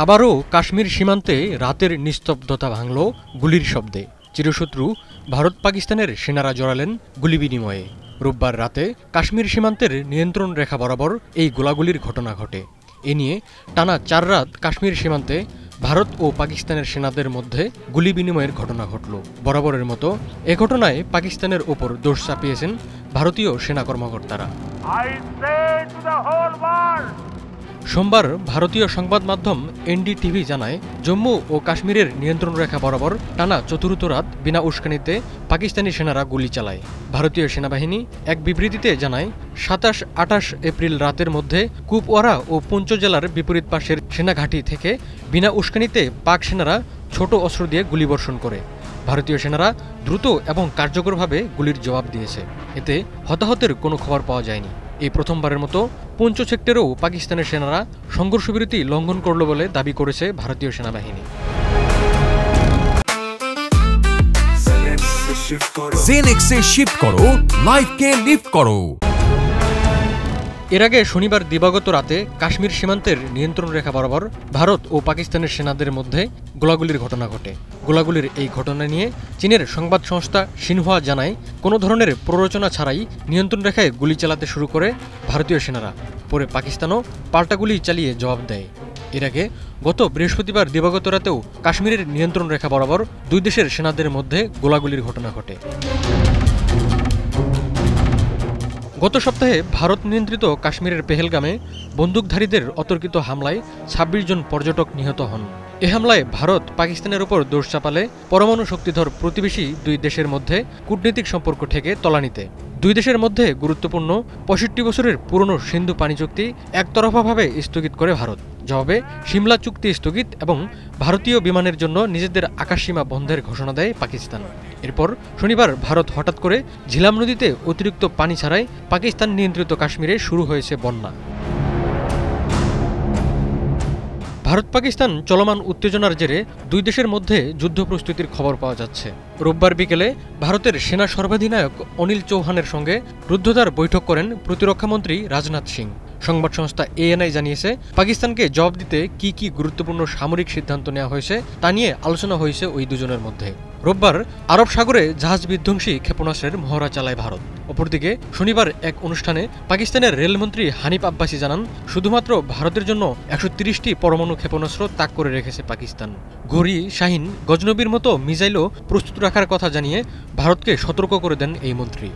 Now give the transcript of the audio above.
আবারও কাশ্মীর সীমান্তে রাতের নিস্তব্ধতা ভাঙল গুলির শব্দে। চিরশত্রু ভারত পাকিস্তানের সেনারা জড়ালেন গুলি বিনিময়ে। রোববার রাতে কাশ্মীর সীমান্তের নিয়ন্ত্রণ রেখা বরাবর এই গোলাগুলির ঘটনা ঘটে। এ নিয়ে টানা 4 রাত কাশ্মীর সীমান্তে ভারত ও পাকিস্তানের সেনাদের মধ্যে গুলি বিনিময়ের ঘটনা ঘটল। বরাবরের মতো এ ঘটনায় পাকিস্তানের ওপর দোষ চাপিয়েছেন ভারতীয় সেনা কর্মকর্তারা। সোমবার ভারতীয় সংবাদ মাধ্যম এনডিটিভি জানায়, জম্মু ও কাশ্মীরের নিয়ন্ত্রণ রেখা বরাবর টানা চতুর্থ রাত বিনা উস্কানিতে পাকিস্তানি সেনারা গুলি চালায়। ভারতীয় সেনাবাহিনী এক বিবৃতিতে জানায়, 27-28 এপ্রিল রাতের মধ্যে কুপওয়ারা ও পুঞ্চ জেলার বিপরীত পাশের সেনাঘাঁটি থেকে বিনা উস্কানিতে পাক সেনারা ছোট অস্ত্র দিয়ে গুলিবর্ষণ করে। ভারতীয় সেনারা দ্রুত এবং কার্যকরভাবে গুলির জবাব দিয়েছে। এতে হতাহতের কোনো খবর পাওয়া যায়নি। এই প্রথমবারের মতো পুঞ্চ সেক্টরেও পাকিস্তানের সেনারা সংঘর্ষবিরতি লঙ্ঘন করল বলে দাবি করেছে ভারতীয় সেনাবাহিনী। জেনেক্সে শিফট করো, লাইফকে লিফট করো। এর আগে শনিবার দিবাগত রাতে কাশ্মীর সীমান্তের নিয়ন্ত্রণ রেখা বরাবর ভারত ও পাকিস্তানের সেনাদের মধ্যে গোলাগুলির ঘটনা ঘটে। গোলাগুলির এই ঘটনা নিয়ে চীনের সংবাদ সংস্থা সিনহুয়া জানায়, কোনো ধরনের প্ররোচনা ছাড়াই নিয়ন্ত্রণ রেখায় গুলি চালাতে শুরু করে ভারতীয় সেনারা। পরে পাকিস্তানও পাল্টা গুলি চালিয়ে জবাব দেয়। এর আগে গত বৃহস্পতিবার দিবাগত রাতেও কাশ্মীরের নিয়ন্ত্রণ রেখা বরাবর দুই দেশের সেনাদের মধ্যে গোলাগুলির ঘটনা ঘটে। গত সপ্তাহে ভারত নিয়ন্ত্রিত কাশ্মীরের পেহেলগামে বন্দুকধারীদের অতর্কিত হামলায় 26 জন পর্যটক নিহত হন। এ হামলায় ভারত পাকিস্তানের ওপর দোষ চাপালে পরমাণু শক্তিধর প্রতিবেশী দুই দেশের মধ্যে কূটনৈতিক সম্পর্ক ঠেকে তলানিতে। দুই দেশের মধ্যে গুরুত্বপূর্ণ 65 বছরের পুরনো সিন্ধু পানি চুক্তি একতরফাভাবে স্থগিত করে ভারত। জবাবে সিমলা চুক্তি স্থগিত এবং ভারতীয় বিমানের জন্য নিজেদের আকাশসীমা বন্ধের ঘোষণা দেয় পাকিস্তান। এরপর শনিবার ভারত হঠাৎ করে ঝিলাম নদীতে অতিরিক্ত পানি ছাড়াই পাকিস্তান নিয়ন্ত্রিত কাশ্মীরে শুরু হয়েছে বন্যা। ভারত পাকিস্তান চলমান উত্তেজনার জেরে দুই দেশের মধ্যে যুদ্ধ প্রস্তুতির খবর পাওয়া যাচ্ছে। রোববার বিকেলে ভারতের সেনা সর্বাধিনায়ক অনিল চৌহানের সঙ্গে রুদ্ধদ্বার বৈঠক করেন প্রতিরক্ষামন্ত্রী রাজনাথ সিং। সংবাদ সংস্থা এএনআই জানিয়েছে, পাকিস্তানকে জবাব দিতে কি কি গুরুত্বপূর্ণ সামরিক সিদ্ধান্ত নেওয়া হয়েছে তা নিয়ে আলোচনা হয়েছে ওই দুজনের মধ্যে। রোববার আরব সাগরে জাহাজ বিধ্বংসী ক্ষেপণাস্ত্রের মহড়া চালায় ভারত। অপরদিকে শনিবার এক অনুষ্ঠানে পাকিস্তানের রেলমন্ত্রী হানিফ আব্বাসি জানান, শুধুমাত্র ভারতের জন্য 130টি পরমাণু ক্ষেপণাস্ত্র তাক করে রেখেছে পাকিস্তান। ঘড়ি, শাহিন, গজনবীর মতো মিসাইলও প্রস্তুত রাখার কথা জানিয়ে ভারতকে সতর্ক করে দেন এই মন্ত্রী।